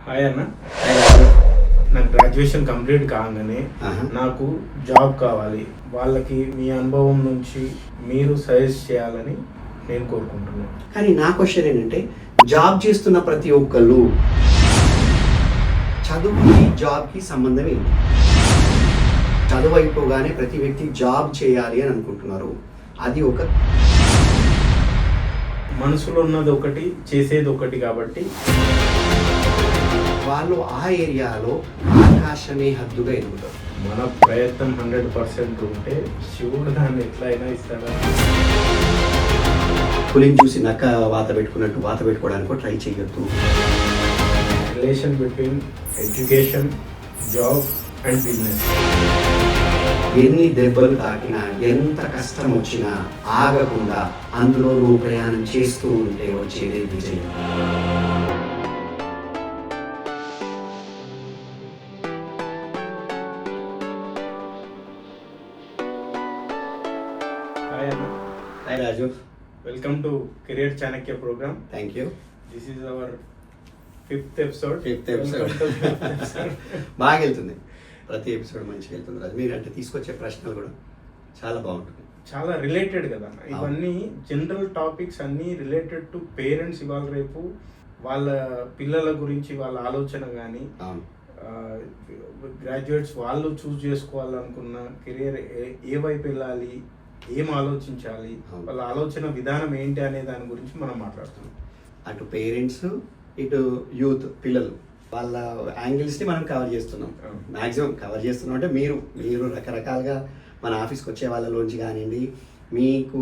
Hi అన్న. నా graduation complete కాగానే నాకు జాబ్ కావాలి, వాళ్ళకి మీ అనుభవం నుంచి మీరు సజెస్ట్ చేయాలని నేను కోరుకుంటున్నాను. కానీ నా క్వశ్చన్ ఏంటంటే, జాబ్ చేస్తున్న ప్రతి ఒక్కళ్ళు చదువుకి జాబ్కి సంబంధం ఏంటి? చదువు అయిపోగానే ప్రతి వ్యక్తి జాబ్ చేయాలి అని అనుకుంటున్నారు. అది ఒక మనసులో ఉన్నది ఒకటి, చేసేది ఒకటి కాబట్టి వాళ్ళు ఆ ఏరియాలో ఆకాశమే హద్దుగా ఎదుగుతారు. మన ప్రయత్నం 100% ఉంటే శివుడు దాన్ని ఎట్లా అయినా ఇస్తాడా. పులిని చూసి నక్క వాత పెట్టుకున్నట్టు వాత పెట్టుకోవడానికి ట్రై చేయొద్దు. Relation between education, job and business. ఎన్ని దెబ్బలు తాకినా, ఎంత కష్టం వచ్చినా ఆగకుండా అందులో నువ్వు ప్రయాణం చేస్తూ ఉంటే వచ్చేదే విజయం. హాయ్ అన్న. Hi Raju. Welcome to career Chanakya program. Thank you. This is our fifth episode. బాగా వెళ్తుంది, ప్రతి ఎపిసోడ్ మంచిగా వెళ్తుంది రాజు. మీరు అంటే తీసుకొచ్చే ప్రశ్నలు కూడా చాలా బాగుంటుంది, చాలా రిలేటెడ్ కదా ఇవన్నీ. జనరల్ టాపిక్స్ అన్నీ రిలేటెడ్ టు పేరెంట్స్. ఇవాళ రేపు వాళ్ళ పిల్లల గురించి వాళ్ళ ఆలోచన కానీ, గ్రాడ్యుయేట్స్ వాళ్ళు చూస్ చేసుకోవాలనుకున్న కెరియర్ ఏ వైపు వెళ్ళాలి, ఏం ఆలోచించాలి, వాళ్ళ ఆలోచన విధానం ఏంటి అనే దాని గురించి మనం మాట్లాడుతున్నాం. అటు పేరెంట్స్, ఇటు యూత్, పిల్లలు, వాళ్ళ యాంగిల్స్ని మనం కవర్ చేస్తున్నాం. మ్యాక్సిమం కవర్ చేస్తున్నాం అంటే మీరు రకరకాలుగా మన ఆఫీస్కి వచ్చే వాళ్ళలోంచి కానివ్వండి, మీకు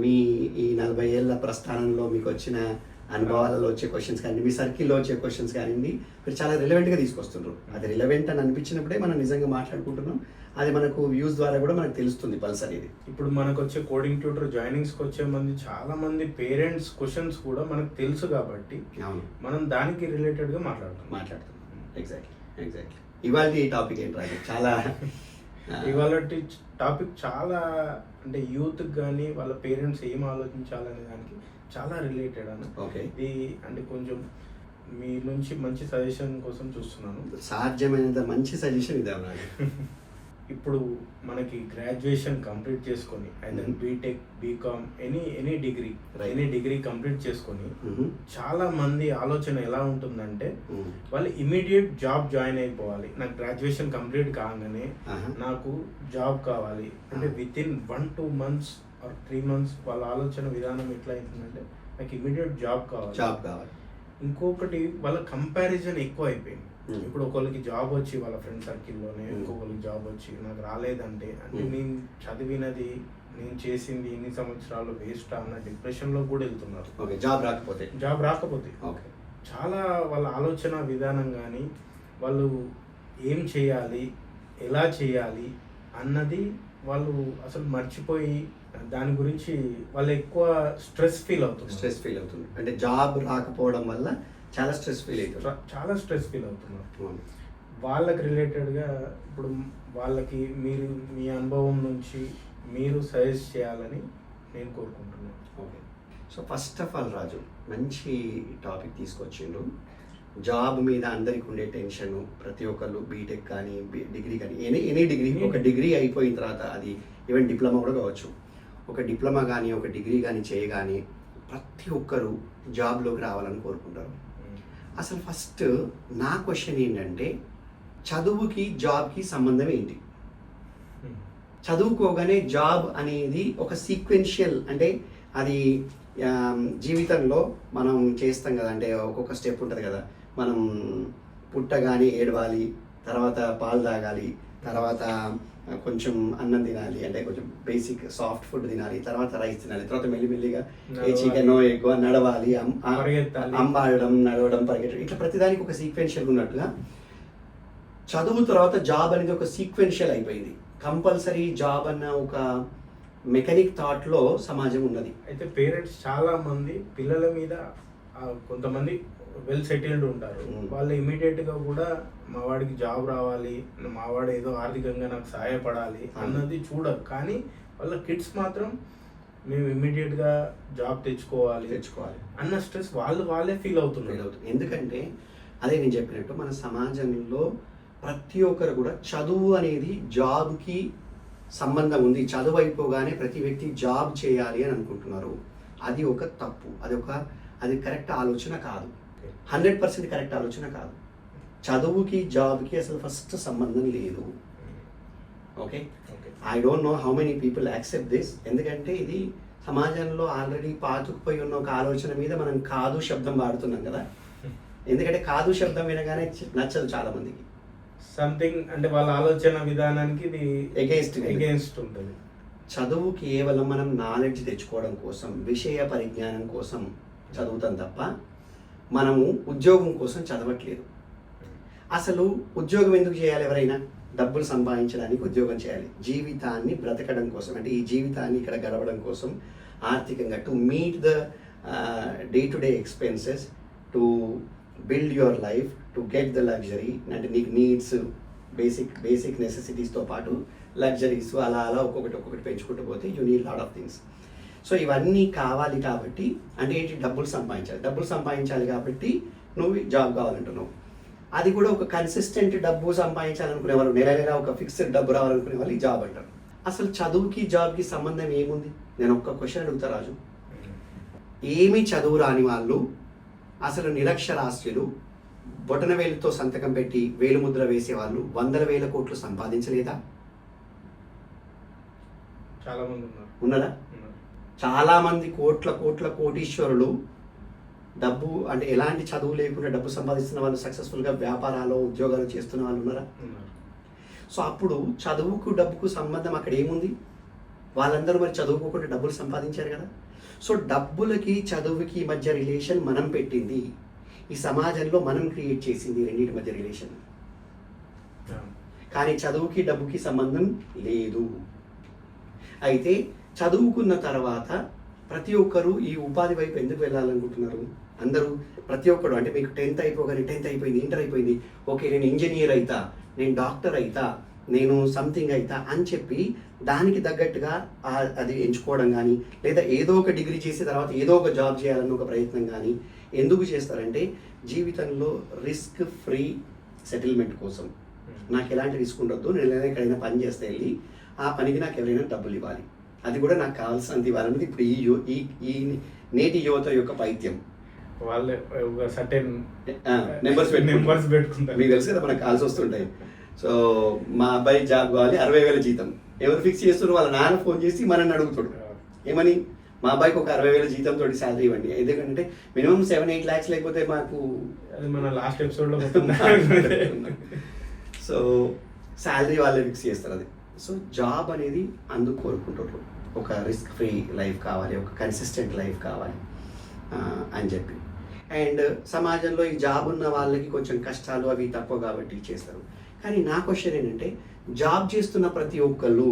మీ ఈ 40 ఏళ్ళ ప్రస్థానంలో మీకు వచ్చిన అనుభవాలలో వచ్చే క్వశ్చన్స్ కానీ, మీ సర్కిల్లో వచ్చే క్వశ్చన్స్ కానివ్వండి, మీరు చాలా రిలవెంట్గా తీసుకొస్తున్నారు. అది రిలవెంట్ అని అనిపించినప్పుడే మనం నిజంగా మాట్లాడుకుంటున్నాం. అది మనకు వ్యూస్ ద్వారా కూడా మనకు తెలుస్తుంది పల్స్ అనేది. ఇప్పుడు మనకు వచ్చే కోడింగ్ ట్యూటర్ జాయినింగ్స్కి వచ్చే చాలా మంది పేరెంట్స్ క్వశ్చన్స్ కూడా మనకు తెలుసు కాబట్టి మనం దానికి రిలేటెడ్గా మాట్లాడుతున్నాం. ఎగ్జాక్ట్లీ. ఇవాళ ఈ టాపిక్ ఏంటి? చాలా ఇవాళ టాపిక్ చాలా అంటే యూత్కి కానీ వాళ్ళ పేరెంట్స్ ఏం ఆలోచించాలనే దానికి చాలా రిలేటెడ్ అన్న. ఓకే. ఇది అంటే కొంచెం మీ నుంచి మంచి సజెషన్ కోసం చూస్తున్నాను. సాధ్యమైనంత మంచి సజెషన్ ఇదే. ఇప్పుడు మనకి గ్రాడ్యుయేషన్ కంప్లీట్ చేసుకొని అయితే BTech, BCom, any degree complete చేసుకొని చాలా మంది ఆలోచన ఎలా ఉంటుందంటే, వాళ్ళు ఇమీడియట్ జాబ్ జాయిన్ అయిపోవాలి. నాకు గ్రాడ్యుయేషన్ కంప్లీట్ కాగానే నాకు జాబ్ కావాలి అంటే within 1-2 months or 3 months వాళ్ళ ఆలోచన విధానం ఎట్లా అవుతుందంటే, నాకు ఇమీడియట్ జాబ్ కావాలి. ఇంకొకటి వాళ్ళ కంపారిజన్ ఎక్కువ అయిపోయింది. ఇప్పుడు ఒకరికి జాబ్ వచ్చి వాళ్ళ ఫ్రెండ్ సర్కిల్లోనే ఇంకొకరికి జాబ్ వచ్చి నాకు రాలేదంటే, అంటే నేను చదివినది, నేను చేసింది ఇన్ని సంవత్సరాలు వేస్ట్ అన్న డిప్రెషన్లో కూడా వెళ్తున్నారు. జాబ్ రాకపోతే చాలా వాళ్ళ ఆలోచన విధానం కానీ, వాళ్ళు ఏం చేయాలి, ఎలా చేయాలి అన్నది వాళ్ళు అసలు మర్చిపోయి దాని గురించి వాళ్ళు ఎక్కువ స్ట్రెస్ ఫీల్ అవుతుంది. అంటే జాబ్ రాకపోవడం వల్ల చాలా స్ట్రెస్ ఫీల్ అవుతున్నారు. వాళ్ళకి రిలేటెడ్గా ఇప్పుడు వాళ్ళకి మీరు మీ అనుభవం నుంచి మీరు సజెస్ట్ చేయాలని నేను కోరుకుంటున్నాను. Okay. So first of all Raju, మంచి టాపిక్ తీసుకొచ్చిండు. జాబ్ మీద అందరికి ఉండే టెన్షన్, ప్రతి ఒక్కళ్ళు బీటెక్ కానీ డిగ్రీ కానీ ఎనీ డిగ్రీ, ఒక డిగ్రీ అయిపోయిన తర్వాత అది ఈవెన్ డిప్లొమా కూడా కావచ్చు, ఒక డిప్లొమా కానీ ఒక డిగ్రీ కానీ చేయగానే ప్రతి ఒక్కరు జాబ్లోకి రావాలని కోరుకుంటారు. అసలు ఫస్ట్ నా క్వశ్చన్ ఏంటంటే, చదువుకి జాబ్కి సంబంధం ఏంటి? చదువుకోగానే జాబ్ అనేది ఒక సీక్వెన్షియల్, అంటే అది జీవితంలో మనం చేస్తాం కదా, అంటే ఒక్కొక్క స్టెప్ ఉంటుంది కదా. మనం పుట్టగానే ఏడవాలి, తర్వాత పాలు తాగాలి, తర్వాత కొంచెం అన్నం తినాలి, అంటే కొంచెం బేసిక్ సాఫ్ట్ ఫుడ్ తినాలి, తర్వాత రైస్ తినాలి, తర్వాత మెల్లిమెల్లిగా ఏ చికెన్ ఎక్కువ నడవాలి, అంబాడడం, నడవడం, పరిగెట్టడం, ఇట్లా ప్రతిదానికి ఒక సీక్వెన్షియల్ ఉన్నట్టుగా చదువు తర్వాత జాబ్ అనేది ఒక సీక్వెన్షియల్ అయిపోయింది. కంపల్సరీ జాబ్ అన్న ఒక మెకానిక్ థాట్లో సమాజం ఉన్నది. అయితే పేరెంట్స్ చాలా మంది పిల్లల మీద, కొంతమంది వెల్ సెటిల్డ్ ఉంటారు, వాళ్ళు ఇమీడియట్గా కూడా మా వాడికి జాబ్ రావాలి, మా వాడు ఏదో ఆర్థికంగా నాకు సహాయపడాలి అన్నది చూడరు. కానీ వాళ్ళ కిడ్స్ మాత్రం మేము ఇమీడియట్గా జాబ్ తెచ్చుకోవాలి అన్న స్ట్రెస్ వాళ్ళే ఫీల్ అవుతున్నారు. ఎందుకంటే అదే నేను చెప్పినట్టు మన సమాజంలో ప్రతి ఒక్కరు కూడా చదువు అనేది జాబ్కి సంబంధం ఉంది, చదువు అయిపోగానే ప్రతి వ్యక్తి జాబ్ చేయాలి అని అనుకుంటున్నారు. అది ఒక తప్పు, అది కరెక్ట్ ఆలోచన కాదు, 100% కరెక్ట్ ఆలోచన కాదు. చదువుకి జాబ్కి అసలు ఫస్ట్ సంబంధం లేదు. Okay, I don't know how many people accept this. ఎందుకంటే ఇది సమాజంలో ఆల్రెడీ పాతుకుపోయి ఉన్న ఒక ఆలోచన మీద మనం కాదు శబ్దం వాడుతున్నాం కదా. ఎందుకంటే కాదు శబ్దం వినగానే నచ్చదు చాలా మందికి. సంథింగ్ అంటే వాళ్ళ ఆలోచన విధానానికి ఇది ఎగెయిన్స్ట్ ఉంటుంది. చదువు కేవలం మనం నాలెడ్జ్ తెచ్చుకోవడం కోసం, విషయ పరిజ్ఞానం కోసం చదువుతాం తప్ప మనము ఉద్యోగం కోసం చదవట్లేదు. అసలు ఉద్యోగం ఎందుకు చేయాలి? ఎవరైనా డబ్బులు సంపాదించడానికి ఉద్యోగం చేయాలి. జీవితాన్ని బ్రతకడం కోసం, అంటే ఈ జీవితాన్ని ఇక్కడ గడవడం కోసం ఆర్థికంగా, to meet the day to day expenses, to build your life, to get the luxury. అంటే నీకు నీడ్స్, బేసిక్ నెసెసిటీస్తో పాటు లగ్జరీస్ అలా ఒక్కొక్కటి పెంచుకుంటూ పోతే you need lot of things. So ఇవన్నీ కావాలి కాబట్టి, అంటే ఏంటి, డబ్బులు సంపాదించాలి కాబట్టి నువ్వు జాబ్ కావాలంటున్నావు. అది కూడా ఒక కన్సిస్టెంట్ డబ్బు సంపాదించాలనుకునే వాళ్ళు, నెల ఒక ఫిక్స్డ్ డబ్బు రావాలనుకునే వాళ్ళు ఈ జాబ్ అంటారు. అసలు చదువుకి జాబ్కి సంబంధం ఏముంది? నేను ఒక్క క్వశ్చన్ అడుగుతా రాజు. ఏమీ చదువు రాని వాళ్ళు, అసలు నిరక్షరాస్యులు, బొటన వేలుతో సంతకం పెట్టి వేలు ముద్ర వేసేవాళ్ళు 100,000 కోట్లు సంపాదించలేదా? చాలా మంది ఉన్నారా? చాలా మంది కోటీశ్వరులు, డబ్బు అంటే ఎలాంటి చదువు లేకుండా డబ్బు సంపాదిస్తున్న వాళ్ళు, సక్సెస్ఫుల్గా వ్యాపారాలు, ఉద్యోగాలు చేస్తున్న వాళ్ళు ఉన్నారా? సో అప్పుడు చదువుకు డబ్బుకు సంబంధం అక్కడ ఏముంది? వాళ్ళందరూ మరి చదువుకోకుండా డబ్బులు సంపాదించారు కదా. సో డబ్బులకి చదువుకి మధ్య రిలేషన్ మనం పెట్టింది, ఈ సమాజంలో మనం క్రియేట్ చేసింది రెండింటి మధ్య రిలేషన్. కానీ చదువుకి డబ్బుకి సంబంధం లేదు. అయితే చదువుకున్న తర్వాత ప్రతి ఒక్కరు ఈ ఉపాధి వైపు ఎందుకు వెళ్ళాలనుకుంటున్నారు? అందరూ ప్రతి ఒక్కరు, అంటే మీకు 10th అయిపోగానే, 10th అయిపోయింది, ఇంటర్ అయిపోయింది, ఓకే నేను ఇంజనీర్ అవుతా, నేను డాక్టర్ అవుతా, నేను సంథింగ్ అవుతా అని చెప్పి దానికి తగ్గట్టుగా అది ఎంచుకోవడం కానీ, లేదా ఏదో ఒక డిగ్రీ చేసిన తర్వాత ఏదో ఒక జాబ్ చేయాలన్న ఒక ప్రయత్నం కానీ ఎందుకు చేస్తారంటే జీవితంలో రిస్క్ ఫ్రీ సెటిల్మెంట్ కోసం. నాకు ఎలాంటి రిస్క్ ఉండొద్దు, నేను ఎక్కడైనా పని చేస్తే వెళ్ళి ఆ పనికి నాకు ఎవరైనా డబ్బులు ఇవ్వాలి, అది కూడా నాకు కావాల్సినంత ఇవ్వాలన్నది ఇప్పుడు ఈ నేటి యువత యొక్క పైత్యం. వాళ్ళే సర్టెన్ నెంబర్స్ పెట్టుకుంటారు. మీకు తెలుసు కదా, మనకు కాల్స్ వస్తుంటాయి. సో మా అబ్బాయి జాబ్ కావాలి, 60,000 జీతం. ఎవరు ఫిక్స్ చేస్తున్నారు? వాళ్ళ నాన్న ఫోన్ చేసి మనల్ని అడుగుతాడు, ఏమని, మా అబ్బాయికి ఒక 60,000 జీతంతో శాలరీ ఇవ్వండి. ఎందుకంటే మినిమం 7-8 lakhs లేకపోతే మాకు, అది మన లాస్ట్ ఎపిసోడ్లో సో శాలరీ వాళ్ళే ఫిక్స్ చేస్తారు అది. సో జాబ్ అనేది అందుకు కోరుకుంటారు, ఒక రిస్క్ ఫ్రీ లైఫ్ కావాలి, ఒక కన్సిస్టెంట్ లైఫ్ కావాలి అని చెప్పి. అండ్ సమాజంలో ఈ జాబ్ ఉన్న వాళ్ళకి కొంచెం కష్టాలు అవి తక్కువ కాబట్టి చేస్తారు. కానీ నా క్వశ్చన్ ఏంటంటే, జాబ్ చేస్తున్న ప్రతి ఒక్కళ్ళు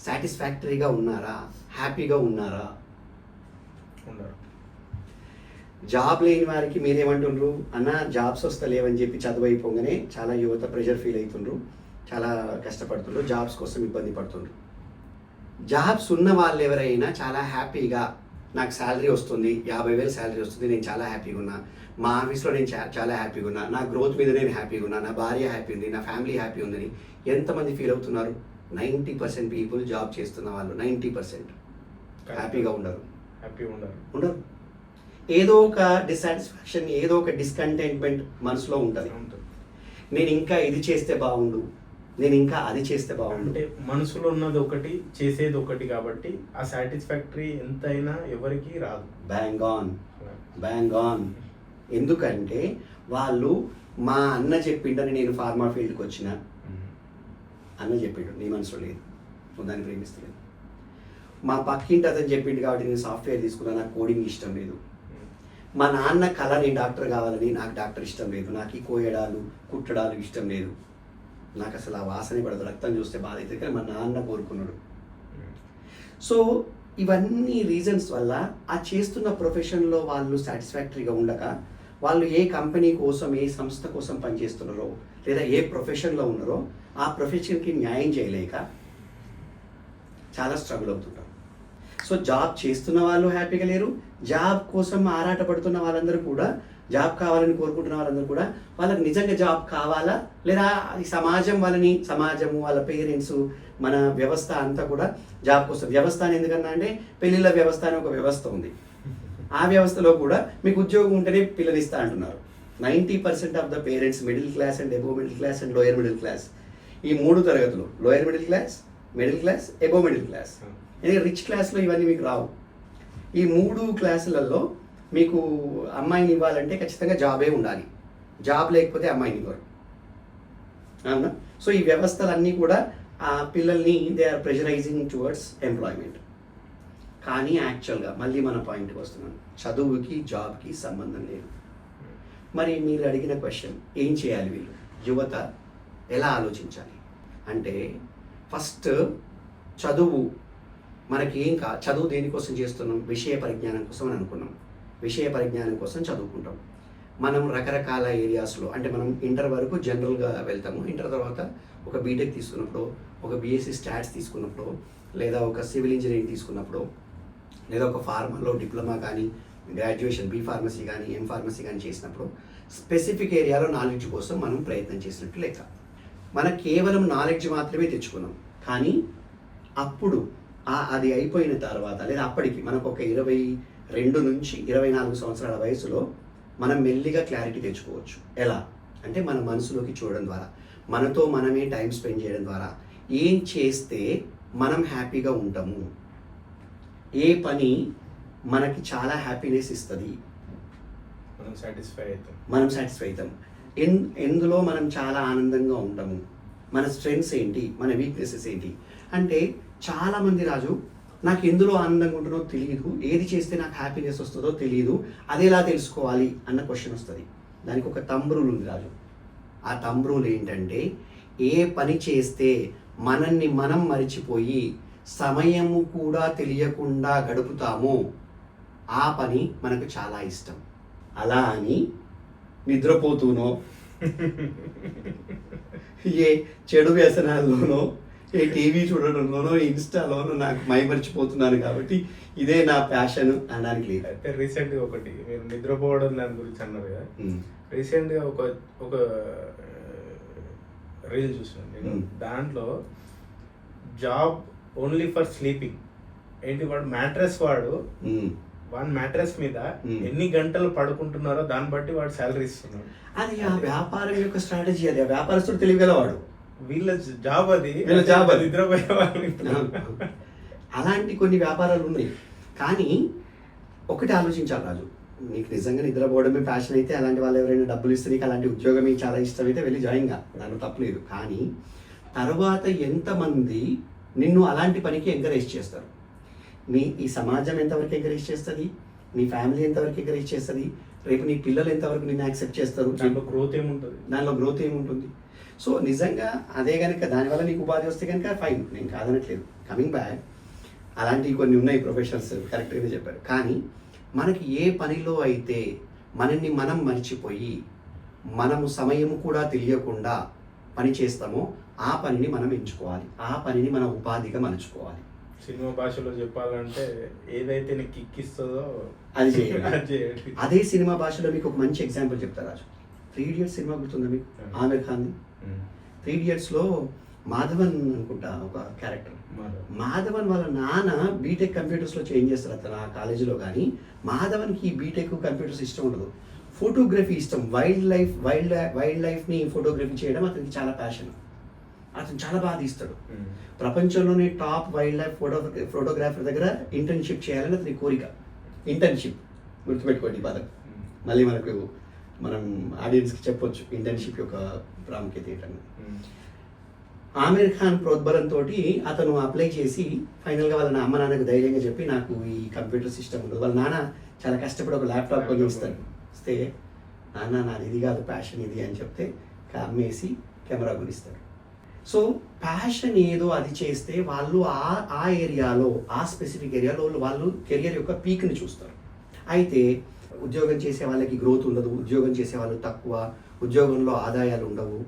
సాటిస్ఫాక్టరీగా ఉన్నారా? హ్యాపీగా ఉన్నారా? జాబ్ లేని వారికి మీరేమంటుండ్రు? అన్న జాబ్స్ వస్తలేవని చెప్పి చదువు అయిపోగానే చాలా యువత ప్రెషర్ ఫీల్ అవుతుండ్రు, చాలా కష్టపడుతుండ్రు, జాబ్స్ కోసం ఇబ్బంది పడుతుండ్రు. జాబ్స్ ఉన్న వాళ్ళు ఎవరైనా చాలా హ్యాపీగా, నాకు శాలరీ వస్తుంది, 50,000 శాలరీ వస్తుంది, నేను చాలా హ్యాపీగా ఉన్నా, మా ఆఫీస్లో నేను చాలా హ్యాపీగా ఉన్నా, నా గ్రోత్ మీద నేను హ్యాపీగా ఉన్నా, నా భార్య హ్యాపీ ఉంది, నా ఫ్యామిలీ హ్యాపీ ఉందని ఎంతమంది ఫీల్ అవుతున్నారు? 90% పీపుల్ జాబ్ చేస్తున్న వాళ్ళు 90% హ్యాపీగా ఉండరు. ఉండరు. ఏదో ఒక డిసాటిస్ఫాక్షన్, ఏదో ఒక డిస్కంటెంట్మెంట్ మనసులో ఉంటుంది. నేను ఇంకా ఇది చేస్తే బాగుండు, నేను ఇంకా అది చేస్తే బాగుండు. అంటే మనసులో ఉన్నది ఒకటి, చేసేది ఒకటి, కాబట్టి ఆ సాటిస్ఫాక్టరీ ఎంతైనా ఎవరికి రాదు. Bang on. ఎందుకంటే వాళ్ళు, మా అన్న చెప్పిండని నేను ఫార్మా ఫీల్డ్కి వచ్చిన, అన్న చెప్పిండు, నీ మనసులో లేదు, నువ్వు దాన్ని ప్రేమిస్తలేదు. మా పక్కింటి అతను చెప్పిండు కాబట్టి నేను సాఫ్ట్వేర్ తీసుకున్నా, నాకు కోడింగ్ ఇష్టం లేదు. మా నాన్న కళ, నేను డాక్టర్ కావాలని, నాకు డాక్టర్ ఇష్టం లేదు, నాకు ఈ కోయడాలు కుట్టడాలు ఇష్టం లేదు, నాకు అసలు ఆ వాసనే పడదు, రక్తం చూస్తే బాధ అవుతుంది, కానీ మా నాన్న కోరుకున్నాడు. సో ఇవన్నీ రీజన్స్ వల్ల ఆ చేస్తున్న ప్రొఫెషన్లో వాళ్ళు సాటిస్ఫాక్టరీగా ఉండక, వాళ్ళు ఏ కంపెనీ కోసం, ఏ సంస్థ కోసం పనిచేస్తున్నారో, లేదా ఏ ప్రొఫెషన్లో ఉన్నారో ఆ ప్రొఫెషన్కి న్యాయం చేయలేక చాలా స్ట్రగుల్ అవుతుంటారు. సో జాబ్ చేస్తున్న వాళ్ళు హ్యాపీగా లేరు, జాబ్ కోసం ఆరాటపడుతున్న వాళ్ళందరూ కూడా జాబ్ కావాలని కోరుకుంటున్న వాళ్ళందరూ కూడా వాళ్ళకి నిజంగా జాబ్ కావాలా, లేదా అది సమాజము వాళ్ళ పేరెంట్స్ మన వ్యవస్థ అంతా కూడా జాబ్ కోసం. వ్యవస్థ అని ఎందుకన్నా అంటే పెళ్ళిళ్ళ వ్యవస్థ అని ఒక వ్యవస్థ ఉంది. ఆ వ్యవస్థలో కూడా మీకు ఉద్యోగం ఉంటేనే పిల్లలు ఇస్తా అంటున్నారు. 90% of the parents middle class and above middle class and lower middle class, ఈ 3 తరగతులు lower middle class, middle class, above middle class. ఎందుకంటే రిచ్ క్లాస్లో ఇవన్నీ మీకు రావు. ఈ 3 క్లాసులలో మీకు అమ్మాయిని ఇవ్వాలంటే ఖచ్చితంగా జాబే ఉండాలి. జాబ్ లేకపోతే అమ్మాయిని ఇవ్వరు, అవునా? సో ఈ వ్యవస్థలన్నీ కూడా ఆ పిల్లల్ని they are pressurising towards employment. కానీ యాక్చువల్గా మళ్ళీ మన పాయింట్కి వస్తున్నాను, చదువుకి జాబ్కి సంబంధం లేదు. మరి మీరు అడిగిన క్వశ్చన్, ఏం చేయాలి వీళ్ళు యువత, ఎలా ఆలోచించాలి అంటే, ఫస్ట్ చదువు మనకి చదువు దేనికోసం చేస్తున్నాం? విషయ పరిజ్ఞానం కోసం అని అనుకున్నాం. విషయ పరిజ్ఞానం కోసం చదువుకుంటాం. మనం రకరకాల ఏరియాస్లో, అంటే మనం ఇంటర్ వరకు జనరల్గా వెళ్తాము. ఇంటర్ తర్వాత ఒక బీటెక్ తీసుకున్నప్పుడు, ఒక బీఎస్సీ స్టాట్స్ తీసుకున్నప్పుడు, లేదా ఒక సివిల్ ఇంజనీరింగ్ తీసుకున్నప్పుడు, లేదా ఒక ఫార్మాలో డిప్లొమా కానీ, గ్రాడ్యుయేషన్ బీ ఫార్మసీ కానీ, ఎం ఫార్మసీ కానీ చేసినప్పుడు స్పెసిఫిక్ ఏరియాలో నాలెడ్జ్ కోసం మనం ప్రయత్నం చేసినట్టు లెక్క. మనం కేవలం నాలెడ్జ్ మాత్రమే తెచ్చుకున్నాం. కానీ అప్పుడు అది అయిపోయిన తర్వాత, లేదా అప్పటికి మనకు ఒక 22 నుంచి 24 సంవత్సరాల వయసులో మనం మెల్లిగా క్లారిటీ తెచ్చుకోవచ్చు. ఎలా అంటే, మన మనసులోకి చూడడం ద్వారా, మనతో మనమే టైం స్పెండ్ చేయడం ద్వారా, ఏం చేస్తే మనం హ్యాపీగా ఉంటాము, ఏ పని మనకి చాలా హ్యాపీనెస్ ఇస్తుంది, మనం సాటిస్ఫై అవుతాం, ఎందులో మనం చాలా ఆనందంగా ఉంటాము, మన స్ట్రెంగ్స్ ఏంటి, మన వీక్నెసెస్ ఏంటి. అంటే చాలామంది రాజు, నాకు ఎందులో ఆనందంగా ఉంటుందో తెలియదు, ఏది చేస్తే నాకు హ్యాపీనెస్ వస్తుందో తెలియదు, అది ఎలా తెలుసుకోవాలి అన్న క్వశ్చన్ వస్తుంది. దానికి ఒక థంబ్ రూల్ ఉంది రాజు. ఆ థంబ్ రూల్ ఏంటంటే, ఏ పని చేస్తే మనల్ని మనం మరిచిపోయి సమయము కూడా తెలియకుండా గడుపుతామో ఆ పని మనకు చాలా ఇష్టం. అలా అని నిద్రపోతూనో, ఏ చెడు వ్యసనాల్లోనో, ఏ టీవీ చూడడంలోనో, ఇన్స్టాలోనో నాకు మైమరిచిపోతున్నాను కాబట్టి ఇదే నా ప్యాషన్ అనడానికి లేదు. అయితే రీసెంట్గా ఒకటి, మీరు నిద్రపోవడం దాని గురించి అన్నారు కదా, రీసెంట్గా ఒక రీల్ చూసాను నేను. దాంట్లో జాబ్ ఓన్లీ ఫర్ స్లీపింగ్ ఏంటి, వాడు మ్యాట్రెస్ వాడి మ్యాట్రెస్ మీద ఎన్ని గంటలు పడుకుంటున్నారో దాన్ని బట్టి వాడు శాలరీ ఇస్తున్నాడు. అది ఆ వ్యాపారం యొక్క స్ట్రాటజీ. అది ఆ వ్యాపారస్తుడు తెలియగలవాడు. వీళ్ళ జాబ్ అది నిద్రపోయే వాళ్ళు. అలాంటి కొన్ని వ్యాపారాలు ఉన్నాయి. కానీ ఒకటి ఆలోచించాలి రాజు, నీకు నిజంగా నిద్రపోవడమే ప్యాషన్ అయితే, అలాంటి వాళ్ళు ఎవరైనా డబ్బులు ఇస్తే నీకు అలాంటి ఉద్యోగం మీకు చాలా ఇష్టమైతే వెళ్ళి జాయిన్గా, దాంట్లో తప్పలేదు. కానీ తర్వాత ఎంతమంది నిన్ను అలాంటి పనికి ఎంకరేజ్ చేస్తారు? ఈ సమాజం ఎంతవరకు ఎంకరేజ్ చేస్తుంది? నీ ఫ్యామిలీ ఎంతవరకు ఎంకరేజ్ చేస్తుంది? రేపు నీ పిల్లలు ఎంతవరకు నిన్ను యాక్సెప్ట్ చేస్తారు? దాంట్లో గ్రోత్ ఏముంటుంది? సో నిజంగా అదే కనుక దానివల్ల నీకు ఉపాధి వస్తే కనుక ఫైన్, నేను కాదనట్లేదు. కమింగ్ బ్యాక్, అలాంటివి కొన్ని ఉన్నాయి, ప్రొఫెషనల్స్ కరెక్ట్గానే చెప్పారు. కానీ మనకి ఏ పనిలో అయితే మనల్ని మనం మర్చిపోయి మనము సమయము కూడా తెలియకుండా పని చేస్తామో ఆ పనిని మనం ఎంచుకోవాలి, ఆ పనిని మన ఉపాధిగా మలుచుకోవాలి. సినిమా భాషలో చెప్పాలంటే ఏదైతే నీకు కిక్కిస్తుందో అది చేయండి. అదే సినిమా భాషలో మీకు ఒక మంచి ఎగ్జాంపుల్ చెప్తా రాజు. 3 Idiots సినిమా గుర్తుందా మీకు? ఆమిర్ ఖాన్. 3 Idiotsలో మాధవన్ అనుకుంటా ఒక క్యారెక్టర్. మాధవన్ వాళ్ళ నాన్న బీటెక్ కంప్యూటర్స్లో చేంజ్ చేస్తారు అతను ఆ కాలేజీలో. కానీ మాధవన్కి బీటెక్ కంప్యూటర్స్ ఇష్టం ఉండదు, ఫోటోగ్రఫీ ఇష్టం. వైల్డ్ లైఫ్ని ఫోటోగ్రఫీ చేయడం అతనికి చాలా ప్యాషన్. అతను చాలా బాగా తీస్తాడు. ప్రపంచంలోనే టాప్ వైల్డ్ లైఫ్ ఫోటోగ్రాఫర్ దగ్గర ఇంటర్న్షిప్ చేయాలని అతని కోరిక. ఇంటర్న్షిప్ గుర్తుపెట్టుకోండి పదం, మళ్ళీ మనం ఆడియన్స్కి చెప్పొచ్చు ఇంటర్న్షిప్ యొక్క ప్రాముఖ్యత ఏంటని. ఆమిర్ ఖాన్ ప్రోద్బలంతో అతను అప్లై చేసి ఫైనల్గా వాళ్ళ అమ్మ నాన్నకు ధైర్యంగా చెప్పి, నాకు ఈ కంప్యూటర్ సిస్టమ్ ఉండదు. వాళ్ళ నాన్న చాలా కష్టపడి ఒక ల్యాప్టాప్ కొని ఇస్తే, నాన్న నాది ఇది కాదు ప్యాషన్ ఇది అని చెప్తే అమ్మేసి కెమెరా కొనిస్తాడు. సో ప్యాషన్ ఏదో అది చేస్తే వాళ్ళు ఆ ఏరియాలో, ఆ స్పెసిఫిక్ ఏరియాలో వాళ్ళు కెరియర్ యొక్క పీక్ని చూస్తారు. అయితే ఉద్యోగం చేసే వాళ్ళకి గ్రోత్ ఉండదు, ఉద్యోగం చేసే వాళ్ళు తక్కువ, ఉద్యోగంలో ఆదాయాలు ఉండవు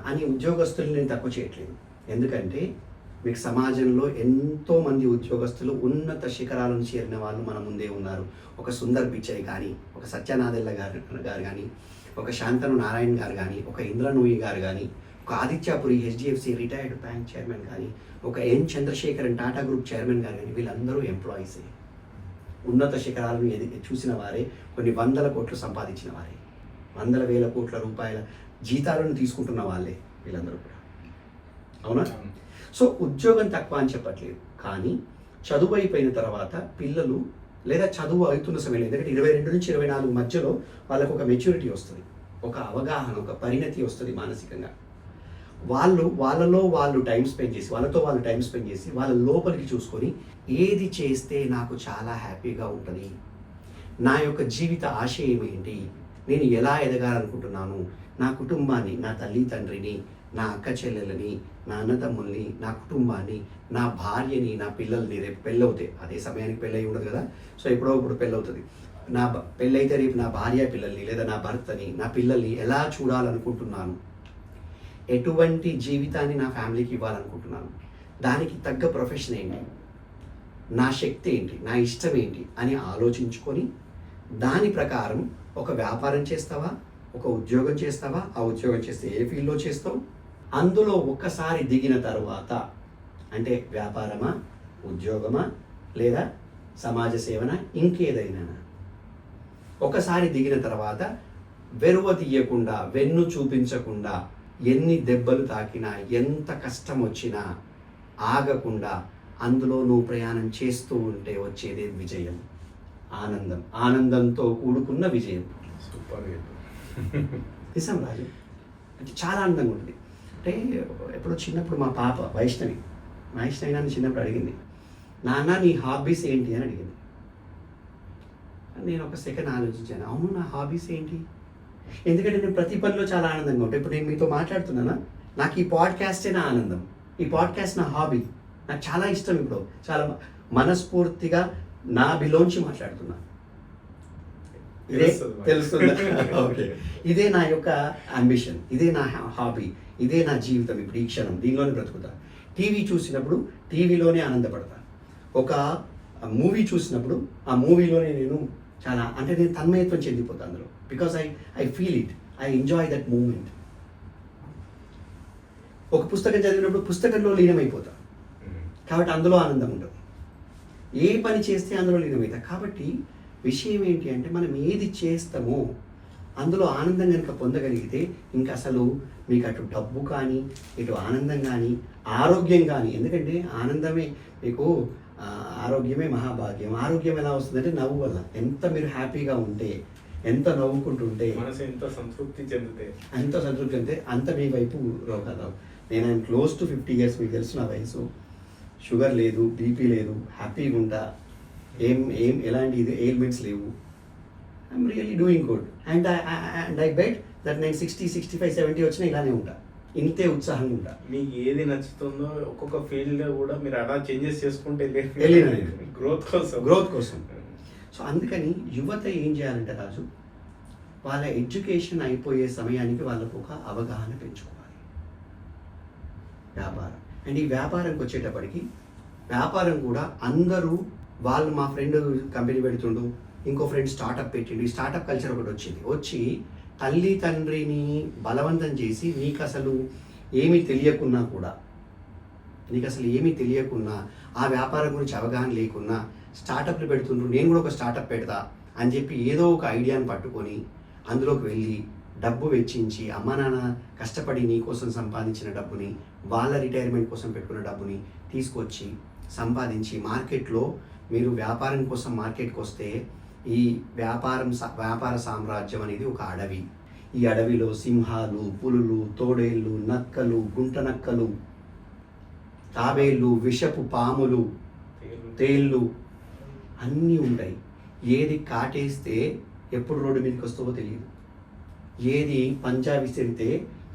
అని ఉద్యోగస్తుల్ని నేను తక్కువ చేయట్లేదు. ఎందుకంటే మీకు సమాజంలో ఎంతోమంది ఉద్యోగస్తులు ఉన్నత శిఖరాలను చేరిన వాళ్ళు మన ముందే ఉన్నారు. ఒక సుందర్ పిచ్చయ్ కానీ, ఒక సత్యనాదెల్ల గారు కానీ, ఒక శాంతను నారాయణ్ గారు కానీ, ఒక ఇంద్రనూయి గారు కానీ, ఒక Aditya Puri HDFC retired bank chairman కానీ, ఒక ఎన్ చంద్రశేఖరన్ టాటా గ్రూప్ చైర్మన్ గారు కానీ, వీళ్ళందరూ ఎంప్లాయీసే. ఉన్నత శిఖరాలను చూసిన వారే, కొన్ని వందల కోట్లు సంపాదించిన వారే, వందల వేల కోట్ల రూపాయల జీతాలను తీసుకుంటున్న వాళ్ళే వీళ్ళందరూ కూడా. అవునా? సో ఉద్యోగం తక్కువ అని చెప్పట్లేదు, కానీ చదువు అయిపోయిన తర్వాత పిల్లలు లేదా చదువు అవుతున్న సమయంలో, ఎందుకంటే 22 నుంచి 24 మధ్యలో వాళ్ళకు ఒక మెచ్యూరిటీ వస్తుంది, ఒక అవగాహన, ఒక పరిణతి వస్తుంది మానసికంగా. వాళ్ళలో వాళ్ళు టైం స్పెండ్ చేసి, వాళ్ళతో వాళ్ళు టైం స్పెండ్ చేసి, వాళ్ళ లోపలికి చూసుకొని ఏది చేస్తే నాకు చాలా హ్యాపీగా ఉంటుంది, నా యొక్క జీవిత ఆశయం ఏంటి, నేను ఎలా ఎదగాలనుకుంటున్నాను, నా కుటుంబాన్ని, నా తల్లి తండ్రిని, నా అక్క చెల్లెలని, నా అన్నతమ్ముల్ని, నా కుటుంబాన్ని, నా భార్యని, నా పిల్లల్ని, రేపు పెళ్ళవుతాయి, అదే సమయానికి పెళ్ళయి ఉండదు కదా, సో ఎప్పుడో ఇప్పుడు పెళ్ళవుతుంది, నా పెళ్ళైతే రేపు నా భార్య పిల్లల్ని లేదా నా భర్తని, నా పిల్లల్ని ఎలా చూడాలనుకుంటున్నాను, ఎటువంటి జీవితాన్ని నా ఫ్యామిలీకి ఇవ్వాలనుకుంటున్నాను, దానికి తగ్గ ప్రొఫెషన్ ఏంటి, నా శక్తి ఏంటి, నా ఇష్టం ఏంటి అని ఆలోచించుకొని దాని ప్రకారం ఒక వ్యాపారం చేస్తావా, ఒక ఉద్యోగం చేస్తావా, ఆ ఉద్యోగం చేస్తే ఏ ఫీల్డ్లో చేస్తావు, అందులో ఒక్కసారి దిగిన తరువాత, అంటే వ్యాపారమా, ఉద్యోగమా, లేదా సమాజ సేవనా, ఇంకేదైనా, ఒకసారి దిగిన తర్వాత వెరువ తీయకుండా, వెన్ను చూపించకుండా, ఎన్ని దెబ్బలు తాకినా, ఎంత కష్టం వచ్చినా ఆగకుండా అందులో నువ్వు ప్రయాణం చేస్తూ ఉంటే వచ్చేదే విజయం, ఆనందం, ఆనందంతో కూడుకున్న విజయం. సూపర్. నిజం రాజు, అంటే చాలా ఆనందంగా ఉంటుంది. అంటే ఎప్పుడో చిన్నప్పుడు మా పాప వైష్ణవి నన్ను చిన్నప్పుడు అడిగింది, నాన్న నీ హాబీస్ ఏంటి అని అడిగింది. నేను ఒక సెకండ్ ఆలోచించాను, అవును నా హాబీస్ ఏంటి, ఎందుకంటే నేను ప్రతి పనిలో చాలా ఆనందంగా ఉంటాను. ఇప్పుడు నేను మీతో మాట్లాడుతున్నానా, నాకు ఈ పాడ్కాస్టే నా ఆనందం, ఈ పాడ్కాస్ట్ నా హాబీ, నాకు చాలా ఇష్టం. ఇప్పుడు చాలా మనస్ఫూర్తిగా నా బిలోంచి మాట్లాడుతున్నా, ఇదే తెలుస్తుందా? ఓకే, ఇదే నా యొక్క అంబిషన్, ఇదే నా హాబీ, ఇదే నా జీవితం. ఇప్పుడు ఈ క్షణం దీనిలోనే బ్రతుకుతా. టీవీ చూసినప్పుడు టీవీలోనే ఆనందపడతా, ఒక మూవీ చూసినప్పుడు ఆ మూవీలోనే నేను చాలా, అంటే నేను తన్మయత్వం చెందిపోతాను అందులో, because I feel it, I enjoy that moment. ఒక పుస్తకం చదివినప్పుడు పుస్తకంలో లీనమైపోతా, కాబట్టి అందులో ఆనందం ఉండదు. ఏ పని చేస్తే అందులో లీనమవుతా. కాబట్టి విషయం ఏంటి అంటే, మనం ఏది చేస్తామో అందులో ఆనందం కనుక పొందగలిగితే ఇంకా అసలు మీకు అటు డబ్బు కానీ, ఇటు ఆనందం కానీ, ఆరోగ్యం కానీ, ఎందుకంటే ఆనందమే మీకు, ఆరోగ్యమే మహాభాగ్యం. ఆరోగ్యం ఎలా వస్తుందంటే నవ్వు వల్ల. ఎంత మీరు హ్యాపీగా ఉంటే, ఎంత నవ్వుకుంటుంటే, మనసు ఎంత సంతృప్తి చెందితే అంత మీ వైపు రోగాలు. నేను ఐఎమ్ క్లోజ్ టు 50 years, మీకు తెలుసు నా వయసు. షుగర్ లేదు, బీపీ లేదు, హ్యాపీగా ఉంటా, ఎలాంటి ఎయిల్మెంట్స్ లేవు. I'm really doing good. And I bet that నేను 60, 65, 70 వచ్చినా ఇలానే ఉంటా, ఇంతే ఉత్సాహంగా ఉంటా. మీకు ఏది నచ్చుతుందో ఒక్కొక్క ఫీల్డ్ కూడా మీరు అలా చేంజెస్ చేసుకుంటే గ్రోత్ కోసం. సో అందుకని యువత ఏం చేయాలంటే రాజు, వాళ్ళ ఎడ్యుకేషన్ అయిపోయే సమయానికి వాళ్ళకు ఒక అవగాహన పెంచుకోవాలి వ్యాపారం. అండ్ ఈ వ్యాపారంకి వచ్చేటప్పటికి, వ్యాపారం కూడా అందరూ వాళ్ళు, మా ఫ్రెండ్ కంపెనీ పెడుతుండు, ఇంకో ఫ్రెండ్ స్టార్టప్ పెట్టిండు, ఈ స్టార్టప్ కల్చర్ ఒకటి వచ్చి తల్లి తండ్రిని బలవంతం చేసి, నీకు అసలు ఏమీ తెలియకున్నా, ఆ వ్యాపారం గురించి అవగాహన లేకున్నా స్టార్టప్లు పెడుతుండ్రు, నేను కూడా ఒక స్టార్టప్ పెడతా అని చెప్పి ఏదో ఒక ఐడియాని పట్టుకొని అందులోకి వెళ్ళి డబ్బు వెచ్చించి, అమ్మా నాన్న కష్టపడి నీ కోసం సంపాదించిన డబ్బుని, వాళ్ళ రిటైర్మెంట్ కోసం పెట్టుకున్న డబ్బుని తీసుకొచ్చి సంపాదించి మార్కెట్లో, మీరు వ్యాపారం కోసం మార్కెట్కి వస్తే ఈ వ్యాపార సామ్రాజ్యం అనేది ఒక అడవి. ఈ అడవిలో సింహాలు, పులులు, తోడేళ్ళు, నక్కలు, గుంట నక్కలు, తాబేళ్ళు, విషపు పాములు, తేళ్ళు అన్నీ ఉంటాయి. ఏది కాటేస్తే ఎప్పుడు రోడ్డు మీదకి వస్తుందో తెలియదు, ఏది పంజా విసిరితే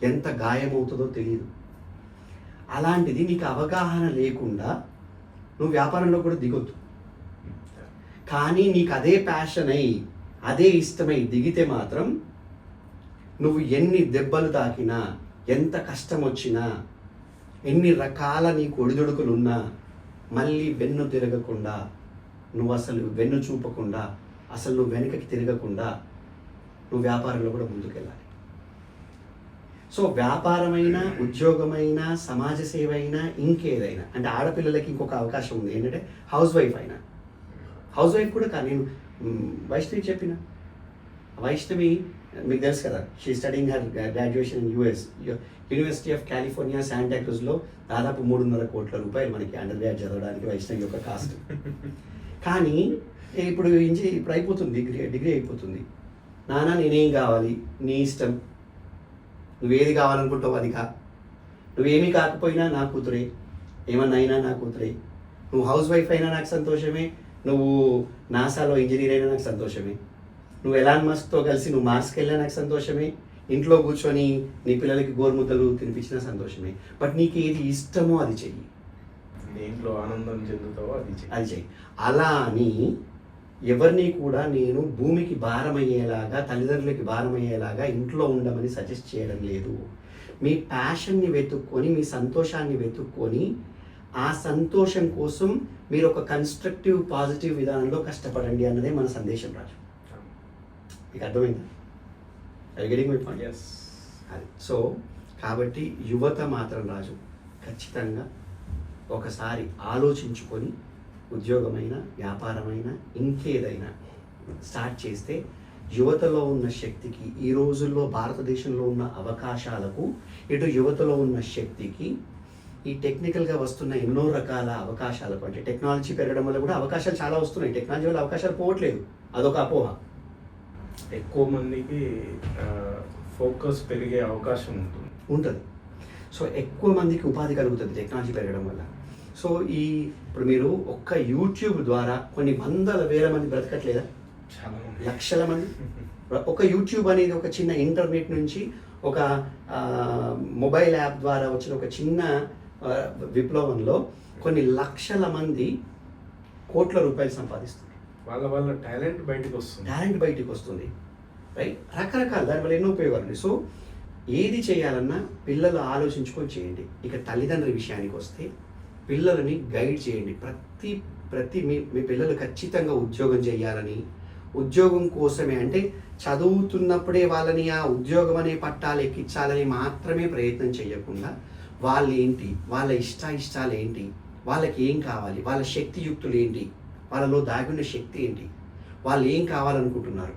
ఎంత గాయమవుతుందో తెలియదు. అలాంటిది నీకు అవగాహన లేకుండా నువ్వు వ్యాపారంలో కూడా దిగొద్దు. కానీ నీకు అదే ప్యాషన్ అయి, అదే ఇష్టమై దిగితే మాత్రం నువ్వు ఎన్ని దెబ్బలు తాకినా, ఎంత కష్టం వచ్చినా, ఎన్ని రకాల నీకు ఒడిదుడుకులు ఉన్నా మళ్ళీ వెన్ను తిరగకుండా, నువ్వు అసలు వెన్ను చూపకుండా, అసలు నువ్వు వెనకకి తిరగకుండా నువ్వు వ్యాపారంలో కూడా ముందుకెళ్ళాలి. సో వ్యాపారమైనా, ఉద్యోగమైనా, సమాజ సేవ అయినా, ఇంకేదైనా, అంటే ఆడపిల్లలకి ఇంకొక అవకాశం ఉంది ఏంటంటే హౌస్ వైఫ్ అయినా. హౌస్ వైఫ్ కూడా కానీ నేను వైష్ణవి చెప్పిన వైష్ణవి మీకు తెలుసు కదా, she studying her graduation in US, university of California శాంటాక్రూజ్లో దాదాపు 3.5 కోట్ల రూపాయలు మనకి అండర్ గ్రాడ్ చదవడానికి వైష్ణవి యొక్క కాస్ట్. కానీ ఇప్పుడు ఇప్పుడు అయిపోతుంది, డిగ్రీ అయిపోతుంది. నాన్న నేనేం కావాలి, నీ ఇష్టం, నువ్వేది కావాలనుకుంటావు అది కా, నువ్వేమీ కాకపోయినా నా కూతురే, ఏమన్నా అయినా నా కూతురే, నువ్వు హౌస్ వైఫ్ అయినా నాకు సంతోషమే, నువ్వు నాసాలో ఇంజనీర్ అయినా నాకు సంతోషమే, నువ్వు ఎలాన్ మస్క్తో కలిసి నువ్వు మార్స్కి వెళ్ళినా నాకు సంతోషమే, ఇంట్లో కూర్చొని నీ పిల్లలకి గోరుముద్దలు తినిపించినా సంతోషమే. బట్ నీకు ఏది ఇష్టమో అది చెయ్యి, దేంట్లో ఆనందం చెందుతావో అది చెయ్యి. అలా అని ఎవరిని కూడా నేను భూమికి భారమయ్యేలాగా, తల్లిదండ్రులకి భారమయ్యేలాగా ఇంట్లో ఉండమని సజెస్ట్ చేయడం లేదు. మీ ప్యాషన్ని వెతుక్కొని, మీ సంతోషాన్ని వెతుక్కొని, ఆ సంతోషం కోసం మీరు ఒక కన్స్ట్రక్టివ్ పాజిటివ్ విధానంలో కష్టపడండి అన్నదే మన సందేశం రాజు. మీకు అర్థమైందా? Getting my point? ఎస్. అది సో కాబట్టి యువత మాత్రం రాజు ఖచ్చితంగా ఒకసారి ఆలోచించుకొని ఉద్యోగమైన, వ్యాపారమైన, ఇంకేదైనా స్టార్ట్ చేస్తే యువతలో ఉన్న శక్తికి, ఈ రోజుల్లో భారతదేశంలో ఉన్న అవకాశాలకు, ఇటు యువతలో ఉన్న శక్తికి, ఈ టెక్నికల్గా వస్తున్న ఎన్నో రకాల అవకాశాలకు, అంటే టెక్నాలజీ పెరగడం వల్ల కూడా అవకాశాలు చాలా వస్తున్నాయి, టెక్నాలజీ వల్ల అవకాశాలు పోవట్లేదు, అదొక అపోహ. ఎక్కువ మందికి ఫోకస్ పెరిగే అవకాశం ఉంటుంది. సో ఎక్కువ మందికి ఉపాధి కలుగుతుంది టెక్నాలజీ పెరగడం వల్ల. సో ఇప్పుడు మీరు ఒక్క యూట్యూబ్ ద్వారా కొన్ని వందల వేల మంది బ్రతకట్లేదా? చాలా లక్షల మంది. ఒక యూట్యూబ్ అనేది ఒక చిన్న ఇంటర్నెట్ నుంచి, ఒక మొబైల్ యాప్ ద్వారా వచ్చిన ఒక చిన్న విప్లవంలో కొన్ని లక్షల మంది కోట్ల రూపాయలు సంపాదిస్తున్నారు. వాళ్ళ టాలెంట్ బయటికి వస్తుంది. రైట్, రకరకాల దానివల్ల ఎన్నో ఉపయోగాలు ఉన్నాయి. సో ఏది చేయాలన్నా పిల్లలు ఆలోచించుకొని చేయండి. ఇక తల్లిదండ్రుల విషయానికి వస్తే పిల్లలని గైడ్ చేయండి. ప్రతి మీ పిల్లలు ఖచ్చితంగా ఉద్యోగం చేయాలని, ఉద్యోగం కోసమే, అంటే చదువుతున్నప్పుడే వాళ్ళని ఆ ఉద్యోగం అనే పట్టాలు ఎక్కించాలని మాత్రమే ప్రయత్నం చేయకుండా, వాళ్ళు ఏంటి, వాళ్ళ ఇష్టాలు ఏంటి, వాళ్ళకి ఏం కావాలి, వాళ్ళ శక్తియుక్తులు ఏంటి, వాళ్ళలో దాగున్న శక్తి ఏంటి, వాళ్ళు ఏం కావాలనుకుంటున్నారు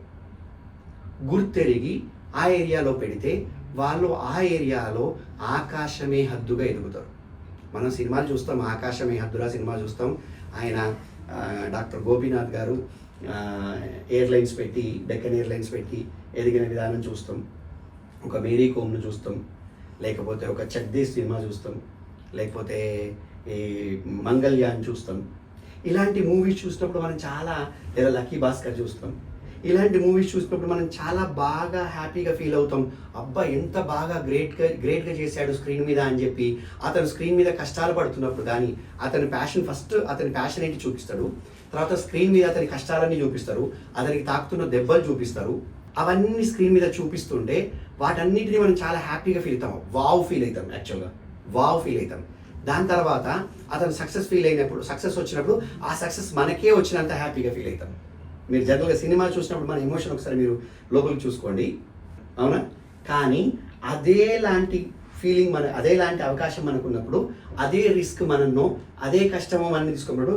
గుర్తెరిగి ఆ ఏరియాలో పెడితే వాళ్ళు ఆ ఏరియాలో ఆకాశమే హద్దుగా ఎదుగుతారు. మనం సినిమాలు చూస్తాం, ఆకాశమే హద్దురా సినిమా చూస్తాం. ఆయన డాక్టర్ గోపీనాథ్ గారు ఎయిర్లైన్స్ పెట్టి, డెక్కన్ ఎయిర్లైన్స్ పెట్టి ఎదిగిన విధానం చూస్తాం. ఒక మేరీ కోమ్ను చూస్తాం, లేకపోతే ఒక జగదీష్ సినిమా చూస్తాం, లేకపోతే ఈ మంగళ్యాన్ చూస్తాం. ఇలాంటి మూవీస్ చూసినప్పుడు మనం చాలా, లేదా లక్కీ భాస్కర్ చూస్తాం, ఇలాంటి మూవీస్ చూసినప్పుడు మనం చాలా బాగా హ్యాపీగా ఫీల్ అవుతాం. అబ్బా ఎంత బాగా గ్రేట్గా చేశాడు స్క్రీన్ మీద అని చెప్పి. అతను స్క్రీన్ మీద కష్టాలు పడుతున్నప్పుడు కానీ అతని ప్యాషన్ ఏంటి చూపిస్తాడు, తర్వాత స్క్రీన్ మీద అతని కష్టాలన్నీ చూపిస్తారు, అతనికి తాకుతున్న దెబ్బలు చూపిస్తారు. అవన్నీ స్క్రీన్ మీద చూపిస్తుంటే వాటన్నిటిని మనం చాలా హ్యాపీగా ఫీల్ అవుతాం, వావ్ ఫీల్ అవుతాం. దాని తర్వాత అతను సక్సెస్ వచ్చినప్పుడు ఆ సక్సెస్ మనకే వచ్చినంత హ్యాపీగా ఫీల్ అవుతాం. మీరు జనరల్గా సినిమా చూసినప్పుడు మన ఎమోషన్ ఒకసారి మీరు లోపలికి చూసుకోండి, అవునా? కానీ అదేలాంటి ఫీలింగ్ అదేలాంటి అవకాశం మనకున్నప్పుడు, అదే రిస్క్ మనను, అదే కష్టము మనం తీసుకున్నప్పుడు,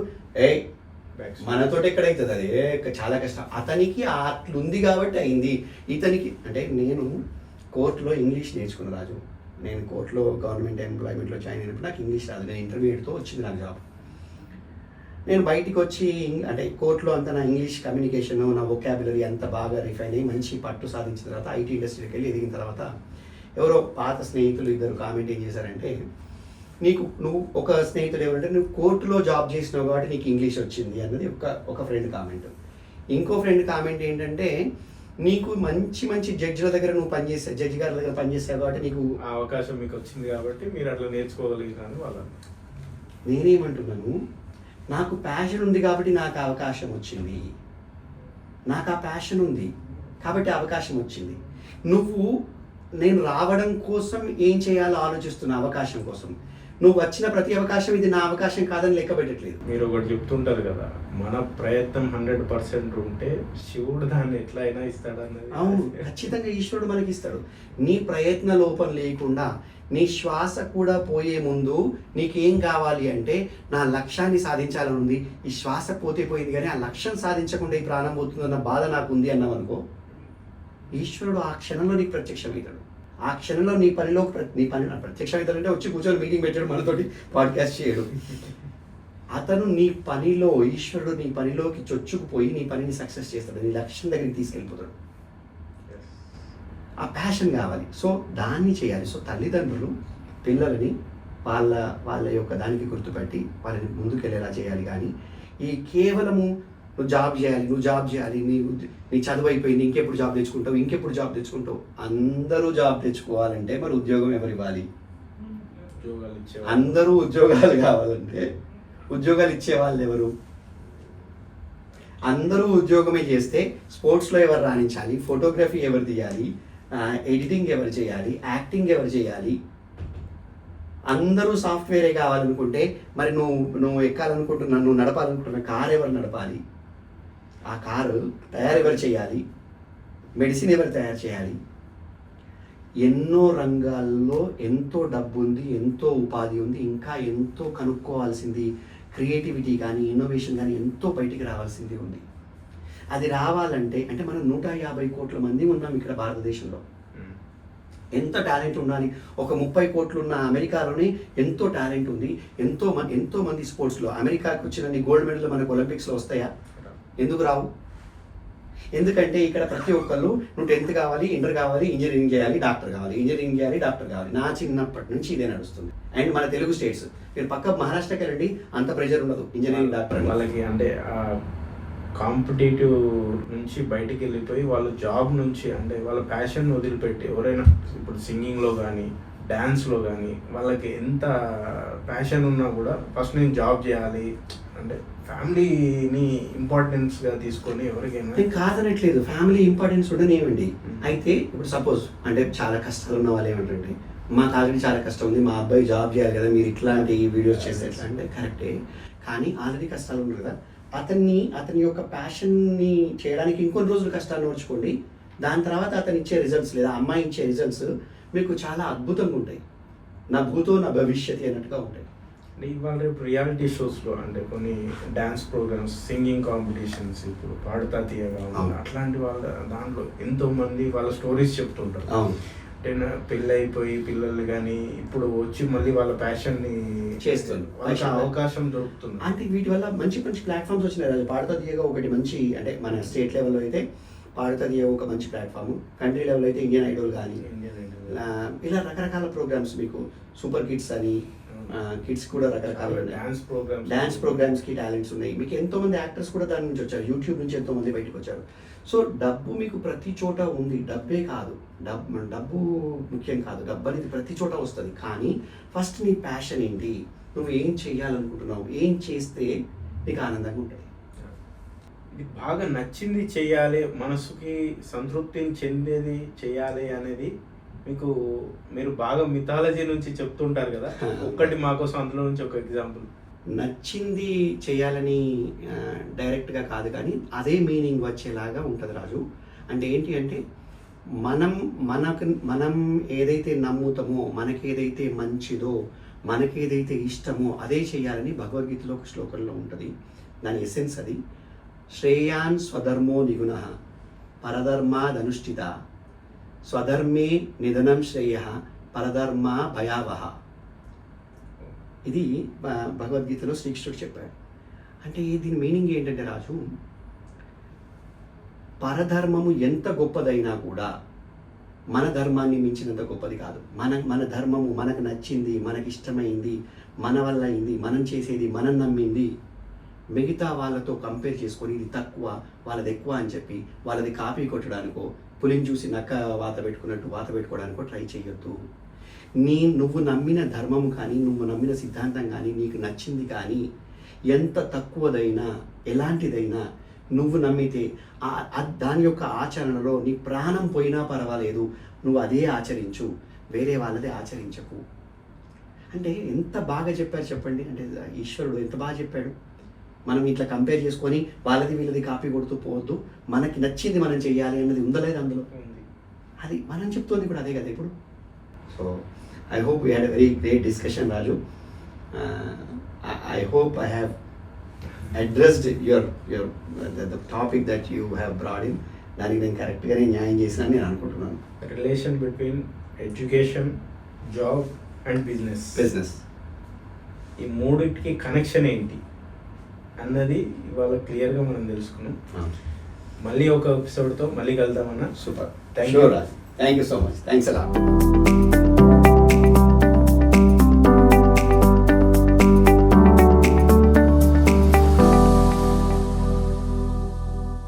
మనతో ఎక్కడైతుంది, అదే చాలా కష్టం. అతనికి అట్లుంది కాబట్టి అయింది, ఇతనికి. అంటే నేను కోర్టులో ఇంగ్లీష్ నేర్చుకున్న రాజు. నేను కోర్టులో గవర్నమెంట్ ఎంప్లాయ్మెంట్లో జాయిన్ అయినప్పుడు నాకు ఇంగ్లీష్ రాదు. నేను ఇంటర్మీడియట్తో వచ్చింది నాకు జాబ్. నేను బయటికి వచ్చి, అంటే కోర్టులో అంతా నా ఇంగ్లీష్ కమ్యూనికేషన్, నా వొకాబులరీ అంత బాగా రిఫైన్ అయ్యి మంచి పట్టు సాధించిన తర్వాత ఐటీ ఇండస్ట్రీకి వెళ్ళి ఎదిగిన తర్వాత ఎవరో పాత స్నేహితులు ఇద్దరు కామెంట్ ఏం చేశారంటే, నువ్వు ఒక స్నేహితుడు ఏమంటే, నువ్వు కోర్టులో జాబ్ చేసినావు కాబట్టి నీకు ఇంగ్లీష్ వచ్చింది అన్నది ఒక ఫ్రెండ్ కామెంట్. ఇంకో ఫ్రెండ్ కామెంట్ ఏంటంటే, నీకు మంచి జడ్జిల దగ్గర నువ్వు జడ్జి గారి దగ్గర పనిచేసావు కాబట్టి నీకు ఆ అవకాశం మీకు వచ్చింది కాబట్టి మీరు అట్లా నేర్చుకోగలిగినారు వాళ్ళు. నేనేమంటున్నాను, నాకు ప్యాషన్ ఉంది కాబట్టి నాకు అవకాశం వచ్చింది, నాకు ఆ ప్యాషన్ ఉంది కాబట్టి అవకాశం వచ్చింది. నేను రావడం కోసం ఏం చేయాలో ఆలోచిస్తున్న అవకాశం కోసం. నువ్వు వచ్చిన ప్రతి అవకాశం ఇది నా అవకాశం కాదని లెక్క పెట్టట్లేదు. మీరు ఒకటి చెప్తుంటారు కదా, మన ప్రయత్నం 100% ఉంటే శివుడు దాన్ని ఎట్లా అయినా ఇస్తాడన్నది. అవును, ఖచ్చితంగా ఈశ్వరుడు మనకి ఇస్తాడు. నీ ప్రయత్న లోపం లేకుండా నీ శ్వాస కూడా పోయే ముందు నీకేం కావాలి అంటే నా లక్ష్యాన్ని సాధించాలని ఉంది, ఈ శ్వాస పోతే పోయింది కానీ ఆ లక్ష్యం సాధించకుండా ఈ ప్రాణం పోతుందన్న బాధ నాకు ఉంది అన్నావనుకో, ఈశ్వరుడు ఆ క్షణంలో నీకు ప్రత్యక్షమవుతాడు. ఆ క్షణంలో నీ పనిలో ప్రత్యక్షమవుతాడంటే వచ్చి కూర్చొని మీటింగ్ పెట్టాడు, మనతోటి పాడ్కాస్ట్ చేయడు. అతను నీ పనిలో, ఈశ్వరుడు నీ పనిలోకి చొచ్చుకుపోయి నీ పనిని సక్సెస్ చేస్తాడు, నీ లక్ష్యం దగ్గరికి తీసుకెళ్ళిపోతాడు. ఆ ప్యాషన్ కావాలి. సో దాన్ని చేయాలి. సో తల్లిదండ్రులు పిల్లలని వాళ్ళ యొక్క దానికి గుర్తుపెట్టి వాళ్ళని ముందుకెళ్ళేలా చేయాలి. కానీ ఈ కేవలము నువ్వు జాబ్ చేయాలి, నీ చదువు అయిపోయింది, ఇంకెప్పుడు జాబ్ తెచ్చుకుంటావు. అందరూ జాబ్ తెచ్చుకోవాలంటే మరి ఉద్యోగం ఎవరు ఇవ్వాలి? అందరూ ఉద్యోగాలు కావాలంటే ఉద్యోగాలు ఇచ్చే వాళ్ళు ఎవరు? అందరూ ఉద్యోగమే చేస్తే స్పోర్ట్స్లో ఎవరు రాణించాలి? ఫోటోగ్రఫీ ఎవరు తీయాలి? ఎడిటింగ్ ఎవరు చేయాలి? యాక్టింగ్ ఎవరు చేయాలి? అందరూ సాఫ్ట్వేరే కావాలనుకుంటే మరి నువ్వు ఎక్కాలనుకుంటున్నా, నువ్వు నడపాలనుకుంటున్న కారు ఎవరు నడపాలి? ఆ కారు తయారు ఎవరు చేయాలి? మెడిసిన్ ఎవరు తయారు చేయాలి? ఎన్నో రంగాల్లో ఎంతో డబ్బు ఉంది, ఎంతో ఉపాధి ఉంది, ఇంకా ఎంతో కనుక్కోవాల్సింది, క్రియేటివిటీ కానీ ఇన్నోవేషన్ కానీ ఎంతో బయటికి రావాల్సింది ఉంది. అది రావాలంటే అంటే మనం 150 కోట్ల మంది ఉన్నాం ఇక్కడ భారతదేశంలో. ఎంత టాలెంట్ ఉండాలి? ఒక 30 కోట్లు ఉన్న అమెరికాలోనే ఎంతో టాలెంట్ ఉంది, ఎంతో మంది స్పోర్ట్స్లో. అమెరికాకు వచ్చిన గోల్డ్ మెడల్ మనకు ఒలింపిక్స్లో వస్తాయా? ఎందుకు రావు? ఎందుకంటే ఇక్కడ ప్రతి ఒక్కళ్ళు నువ్వు 10th కావాలి, ఇంటర్ కావాలి, ఇంజనీరింగ్ చేయాలి, డాక్టర్ కావాలి. నా చిన్నప్పటి నుంచి ఇదే నడుస్తుంది. అండ్ మన తెలుగు స్టేట్స్, మీరు పక్క మహారాష్ట్రకి వెళ్ళండి, అంత ప్రెషర్ ఉండదు ఇంజనీరింగ్ డాక్టర్ వాళ్ళకి. అంటే కాంపిటేటివ్ నుంచి బయటికి వెళ్ళిపోయి వాళ్ళ జాబ్ నుంచి, అంటే వాళ్ళ ప్యాషన్ వదిలిపెట్టి ఎవరైనా ఇప్పుడు సింగింగ్లో కానీ డ్యాన్స్లో కానీ వాళ్ళకి ఎంత ప్యాషన్ ఉన్నా కూడా ఫస్ట్ నేను జాబ్ చేయాలి అంటే ఫ్యామిలీని ఇంపార్టెన్స్గా తీసుకొని ఎవరికైనా. నేను కాదనట్లేదు, ఫ్యామిలీ ఇంపార్టెన్స్ ఉండనివ్వండి. అయితే ఇప్పుడు సపోజ్ అంటే చాలా కష్టాలు ఉన్న వాళ్ళు ఏమంటారంటే, మాకు ఆల్రెడీ చాలా కష్టం ఉంది, మా అబ్బాయి జాబ్ చేయాలి కదా, మీరు ఇట్లాంటి వీడియోస్ చేస్తే ఎట్లా అంటే కరెక్టే. కానీ ఆల్రెడీ కష్టాలు ఉన్నాయి కదా, అతని యొక్క ప్యాషన్ని చేయడానికి ఇంకొన్ని రోజులు కష్టాలు నోచుకోండి. దాని తర్వాత అతను ఇచ్చే రిజల్ట్స్ లేదా అమ్మాయి ఇచ్చే రిజల్ట్స్ మీకు చాలా అద్భుతంగా ఉంటాయి. నా భూతో నా భవిష్యత్ అన్నట్టుగా ఉంటాయి. ఇవాళ రేపు రియాలిటీ షోస్లో అంటే కొన్ని డ్యాన్స్ ప్రోగ్రామ్స్, సింగింగ్ కాంపిటీషన్స్, ఇప్పుడు పాడుతా తీయగా అట్లాంటి వాళ్ళ దాంట్లో ఎంతోమంది వాళ్ళ స్టోరీస్ చెప్తుంటారు. అంటే పెళ్ళి అయిపోయి పిల్లలు కానీ ఇప్పుడు వచ్చి మళ్ళీ వాళ్ళ ప్యాషన్ని చేస్తుంది, వాళ్ళకి అవకాశం దొరుకుతుంది. అంటే వీటి వల్ల మంచి ప్లాట్ఫామ్స్ వచ్చినాయి. పాడుతా తీయగా ఒకటి మంచి, అంటే మన స్టేట్ లెవెల్లో అయితే పాడుతా తీయగా ఒక మంచి ప్లాట్ఫామ్, కంట్రీ లెవెల్ అయితే ఇండియన్ ఐడల్ కానీ ఇలా రకరకాల ప్రోగ్రామ్స్, మీకు సూపర్ కిడ్స్ అని కిడ్స్ కూడా రకరకాల డ్యాన్స్ ప్రోగ్రామ్స్కి టాలెంట్స్ ఉన్నాయి. మీకు ఎంతోమంది యాక్టర్స్ కూడా దాని నుంచి వచ్చారు, యూట్యూబ్ నుంచి ఎంతోమంది బయటకు వచ్చారు. సో డబ్బు మీకు ప్రతి చోట ఉంది, డబ్బే కాదు, డబ్బు ముఖ్యం కాదు, డబ్బు అనేది ప్రతి చోట వస్తుంది. కానీ ఫస్ట్ నీ ప్యాషన్ ఏంటి, నువ్వు ఏం చేయాలనుకుంటున్నావు, ఏం చేస్తే నీకు ఆనందంగా ఉంటుంది. ఇది బాగా నచ్చింది చేయాలి, మనసుకి సంతృప్తిని చెందేది చేయాలి అనేది మీకు మీరు బాగా మిథాలజీ నుంచి చెప్తుంటారు కదా, ఒక్కటి మాకోసం అందులో నుంచి ఒక ఎగ్జాంపుల్. నచ్చింది చేయాలని డైరెక్ట్గా కాదు కానీ అదే మీనింగ్ వచ్చేలాగా ఉంటుంది రాజు. అంటే ఏంటి అంటే మనం ఏదైతే నమ్ముతామో, మనకేదైతే మంచిదో, మనకేదైతే ఇష్టమో అదే చేయాలని భగవద్గీతలో ఒక శ్లోకంలో ఉంటుంది. దాని ఎసెన్స్ అది. శ్రేయాన్ స్వధర్మో నిగుణః పరధర్మాదనుష్ఠిత స్వధర్మే నిధనం శ్రేయః పరధర్మ భయావహ. ఇది భగవద్గీతలో శ్రీకృష్ణుడు చెప్పాడు. అంటే దీని మీనింగ్ ఏంటంటే రాజు, పరధర్మము ఎంత గొప్పదైనా కూడా మన ధర్మాన్ని మించినంత గొప్పది కాదు. మన ధర్మము మనకు నచ్చింది, మనకి ఇష్టమైంది, మన వల్ల అయింది, మనం చేసేది, మనం నమ్మింది, మిగతా వాళ్ళతో కంపేర్ చేసుకొని ఇది తక్కువ వాళ్ళది ఎక్కువ అని చెప్పి వాళ్ళది కాపీ కొట్టడానికో, పులిని చూసి నక్క వాత పెట్టుకోవడానికో ట్రై చేయొద్దు. నువ్వు నమ్మిన ధర్మం కానీ, నువ్వు నమ్మిన సిద్ధాంతం కానీ, నీకు నచ్చింది కానీ ఎంత తక్కువదైనా, ఎలాంటిదైనా నువ్వు నమ్మితే దాని యొక్క ఆచరణలో నీ ప్రాణం పోయినా పర్వాలేదు, నువ్వు అదే ఆచరించు, వేరే వాళ్ళదే ఆచరించకు. అంటే ఎంత బాగా చెప్పారు చెప్పండి. అంటే ఈశ్వరుడు ఎంత బాగా చెప్పాడు. మనం ఇట్లా కంపేర్ చేసుకొని వాళ్ళది వీళ్ళది కాపీ కొడుతూ పోవద్దు, మనకి నచ్చింది మనం చెయ్యాలి అన్నది ఉందలేదు అందులో. అది మనం చెప్తోంది కూడా అదే కదా ఇప్పుడు. So I hope we had a very great discussion Raju. I hope I have addressed your the topic that you have broad in. దానికి నేను కరెక్ట్గానే న్యాయం చేసిన నేను అనుకుంటున్నాను. Relation between education, job and business ఈ మూడింటికి కనెక్షన్ ఏంటి అన్నది ఇవాళ క్లియర్గా మనం తెలుసుకున్నాం. మళ్ళీ ఒక ఎపిసోడ్తో మళ్ళీ కలుద్దామన్నా. Super. Thank you. Thank you so much. Thanks allot.